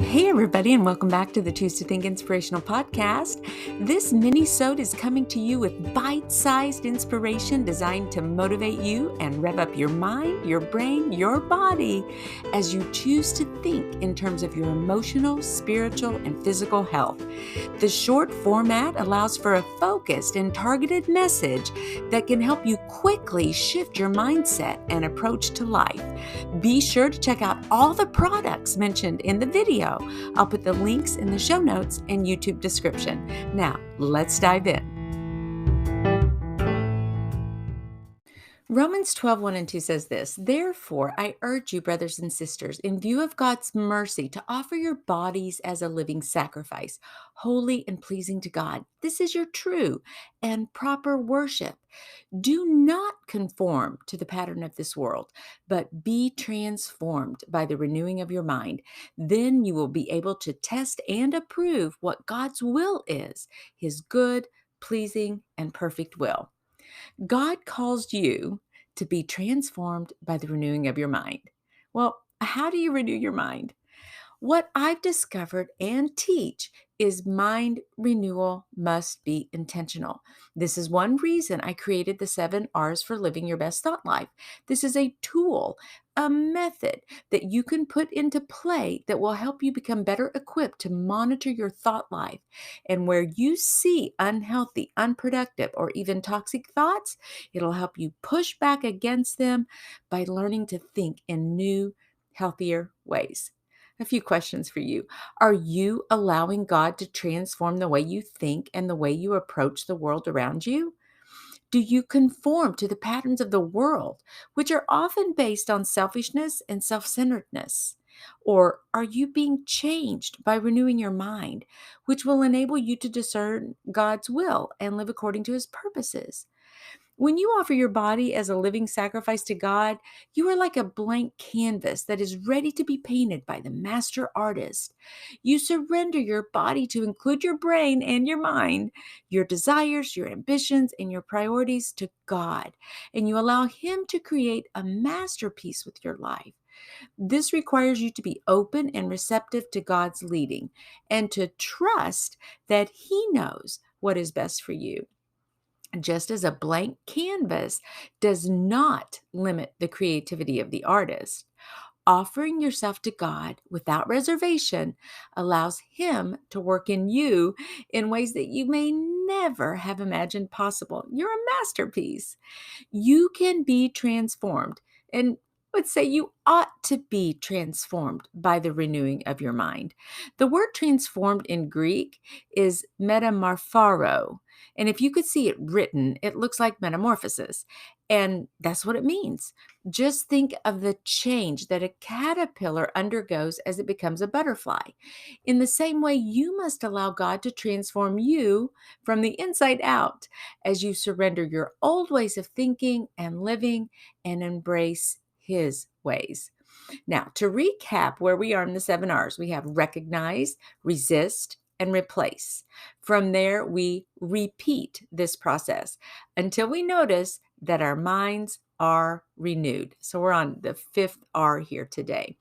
Hey everybody, and welcome back to the Choose to Think Inspirational podcast. This mini-sode is coming to you with bite-sized inspiration designed to motivate you and rev up your mind, your brain, your body as you choose to think in terms of your emotional, spiritual, and physical health. The short format allows for a focused and targeted message that can help you quickly shift your mindset and approach to life. Be sure to check out all the products mentioned in the video. I'll put the links in the show notes and YouTube description. Now, let's dive in. Romans 12:1 and 2 says this, "Therefore, I urge you, brothers and sisters, in view of God's mercy, to offer your bodies as a living sacrifice, holy and pleasing to God. This is your true and proper worship. Do not conform to the pattern of this world, but be transformed by the renewing of your mind. Then you will be able to test and approve what God's will is, his good, pleasing, and perfect will." God calls you to be transformed by the renewing of your mind. Well, how do you renew your mind? What I've discovered and teach is mind renewal must be intentional. This is one reason I created the 7 R's for living your best thought life. This is a tool, a method that you can put into play that will help you become better equipped to monitor your thought life. And where you see unhealthy, unproductive, or even toxic thoughts, it'll help you push back against them by learning to think in new, healthier ways. A few questions for you. Are you allowing God to transform the way you think and the way you approach the world around you? Do you conform to the patterns of the world, which are often based on selfishness and self-centeredness? Or are you being changed by renewing your mind, which will enable you to discern God's will and live according to his purposes? When you offer your body as a living sacrifice to God, you are like a blank canvas that is ready to be painted by the master artist. You surrender your body to include your brain and your mind, your desires, your ambitions, and your priorities to God, and you allow him to create a masterpiece with your life. This requires you to be open and receptive to God's leading and to trust that he knows what is best for you. Just as a blank canvas does not limit the creativity of the artist, offering yourself to God without reservation allows him to work in you in ways that you may never have imagined possible. You're a masterpiece. You can be transformed, and I would say you ought to be transformed by the renewing of your mind. The word transformed in Greek is metamorphoro. And if you could see it written, it looks like metamorphosis. And that's what it means. Just think of the change that a caterpillar undergoes as it becomes a butterfly. In the same way, you must allow God to transform you from the inside out as you surrender your old ways of thinking and living and embrace his ways. Now, to recap where we are in the 7 R's, we have recognize, resist, and replace. From there, we repeat this process until we notice that our minds are renewed. So we're on the 5th R here today.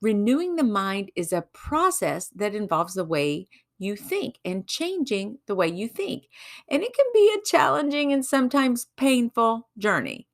Renewing the mind is a process that involves the way you think and changing the way you think. And it can be a challenging and sometimes painful journey.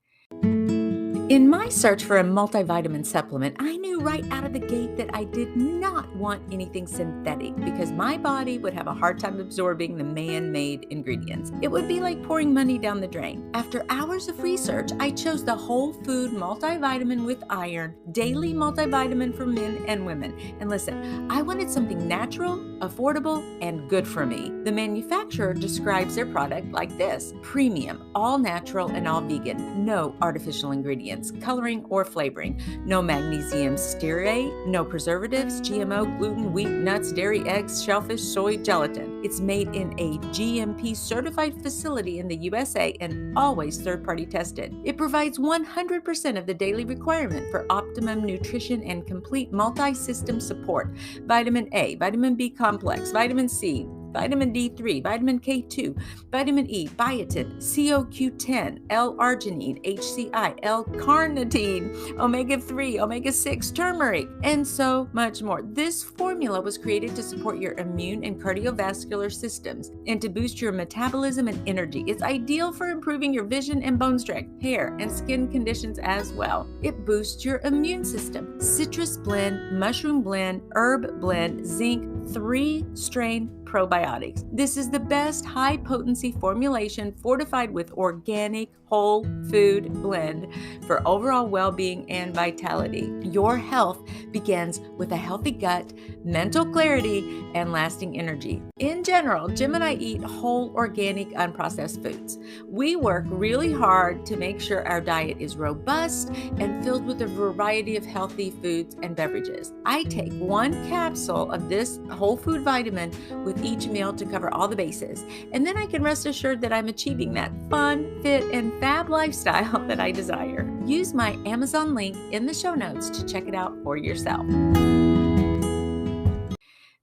In my search for a multivitamin supplement, I knew right out of the gate that I did not want anything synthetic because my body would have a hard time absorbing the man-made ingredients. It would be like pouring money down the drain. After hours of research, I chose the whole food multivitamin with iron, daily multivitamin for men and women. And listen, I wanted something natural, affordable, and good for me. The manufacturer describes their product like this: premium, all natural and all vegan, no artificial ingredients, coloring, or flavoring, no magnesium stearate, no preservatives, GMO, gluten, wheat, nuts, dairy, eggs, shellfish, soy, gelatin. It's made in a GMP certified facility in the USA and always third-party tested. It provides 100% of the daily requirement for optimum nutrition and complete multi-system support: vitamin A, vitamin B complex, vitamin C, vitamin D3, vitamin K2, vitamin E, biotin, CoQ10, L-arginine, HCI, L-carnitine, omega-3, omega-6, turmeric, and so much more. This formula was created to support your immune and cardiovascular systems and to boost your metabolism and energy. It's ideal for improving your vision and bone strength, hair, and skin conditions as well. It boosts your immune system. Citrus blend, mushroom blend, herb blend, zinc, 3-strain probiotics. This is the best high-potency formulation fortified with organic whole food blend for overall well-being and vitality. Your health begins with a healthy gut, mental clarity, and lasting energy. In general, Jim and I eat whole, organic, unprocessed foods. We work really hard to make sure our diet is robust and filled with a variety of healthy foods and beverages. I take 1 capsule of this whole food vitamin with each meal to cover all the bases, and then I can rest assured that I'm achieving that fun, fit, and fab lifestyle that I desire. Use my Amazon link in the show notes to check it out for yourself.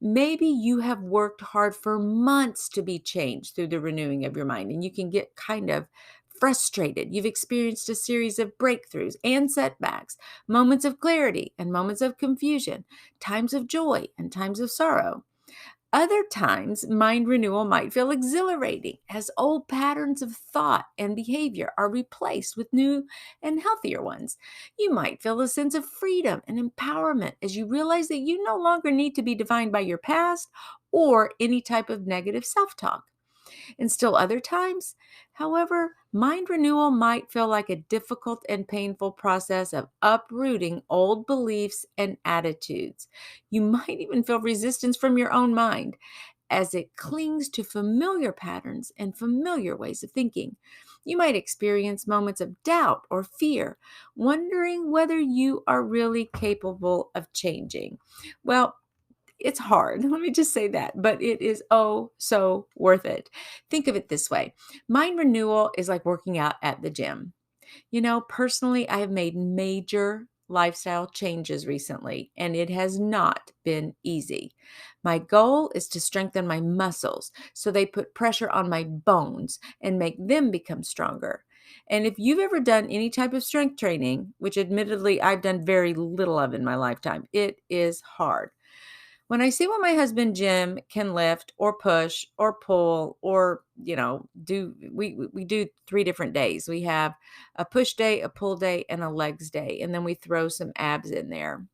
Maybe you have worked hard for months to be changed through the renewing of your mind, and you can get kind of frustrated. You've experienced a series of breakthroughs and setbacks, moments of clarity and moments of confusion, times of joy and times of sorrow. Other times, mind renewal might feel exhilarating as old patterns of thought and behavior are replaced with new and healthier ones. You might feel a sense of freedom and empowerment as you realize that you no longer need to be defined by your past or any type of negative self talk. And still other times, however, mind renewal might feel like a difficult and painful process of uprooting old beliefs and attitudes. You might even feel resistance from your own mind as it clings to familiar patterns and familiar ways of thinking. You might experience moments of doubt or fear, wondering whether you are really capable of changing. Well, it's hard. Let me just say that, but it is oh so worth it. Think of it this way. Mind renewal is like working out at the gym. Personally, I have made major lifestyle changes recently, and it has not been easy. My goal is to strengthen my muscles so they put pressure on my bones and make them become stronger. And if you've ever done any type of strength training, which admittedly I've done very little of in my lifetime, it is hard. When I see what my husband Jim can lift or push or pull or, do we do 3 different days. We have a push day, a pull day, and a legs day, and then we throw some abs in there.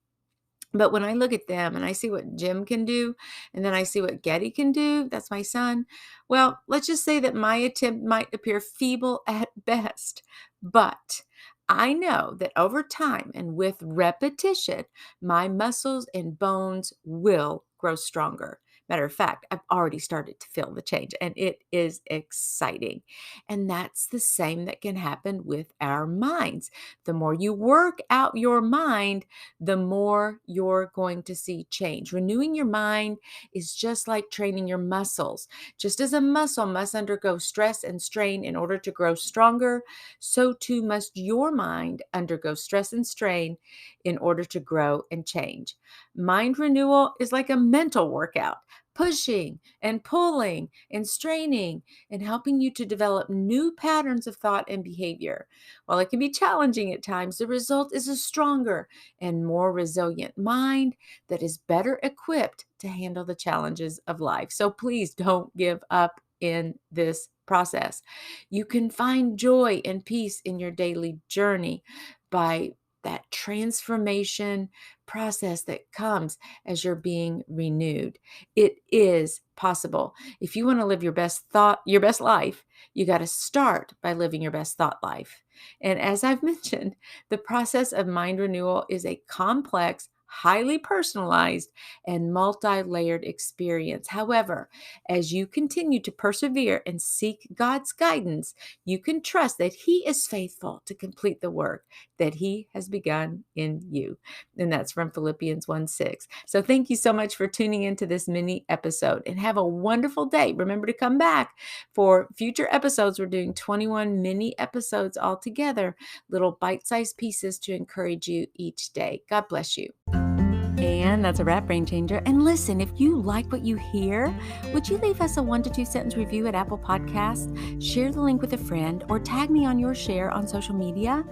But when I look at them and I see what Jim can do, and then I see what Getty can do, that's my son. Well, let's just say that my attempt might appear feeble at best, but I know that over time and with repetition, my muscles and bones will grow stronger. Matter of fact, I've already started to feel the change and it is exciting. And that's the same that can happen with our minds. The more you work out your mind, the more you're going to see change. Renewing your mind is just like training your muscles. Just as a muscle must undergo stress and strain in order to grow stronger, so too must your mind undergo stress and strain in order to grow and change. Mind renewal is like a mental workout, pushing and pulling and straining and helping you to develop new patterns of thought and behavior. While it can be challenging at times, the result is a stronger and more resilient mind that is better equipped to handle the challenges of life. So please don't give up in this process. You can find joy and peace in your daily journey by that transformation process that comes as you're being renewed. It is possible. If you want to live your best life, you got to start by living your best thought life. And as I've mentioned, the process of mind renewal is a complex, highly personalized, and multi-layered experience. However, as you continue to persevere and seek God's guidance, you can trust that He is faithful to complete the work that He has begun in you. And that's from Philippians 1:6. So thank you so much for tuning into this mini episode and have a wonderful day. Remember to come back for future episodes. We're doing 21 mini episodes all together, little bite-sized pieces to encourage you each day. God bless you. And And that's a wrap, Brain Changer. And listen, if you like what you hear, would you leave us a 1 to 2 sentence review at Apple Podcasts? Share the link with a friend or tag me on your share on social media.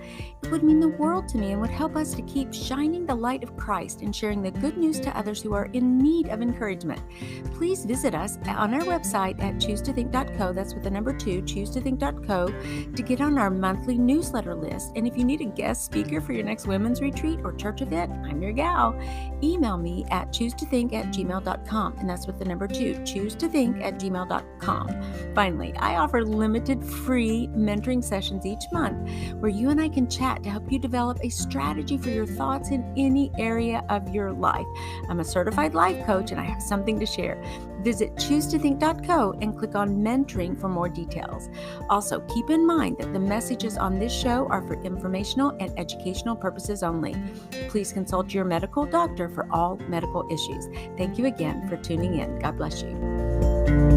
It would mean the world to me and would help us to keep shining the light of Christ and sharing the good news to others who are in need of encouragement. Please visit us on our website at choosetothink.co. That's with the number 2, choosetothink.co, to get on our monthly newsletter list. And if you need a guest speaker for your next women's retreat or church event, I'm your gal. Email me at choosetothink@gmail.com, and that's with the number 2, choosetothink@gmail.com. Finally, I offer limited free mentoring sessions each month where you and I can chat to help you develop a strategy for your thoughts in any area of your life. I'm a certified life coach and I have something to share. Visit choosetothink.co and click on mentoring for more details. Also, keep in mind that the messages on this show are for informational and educational purposes only. Please consult your medical doctor for all medical issues. Thank you again for tuning in. God bless you.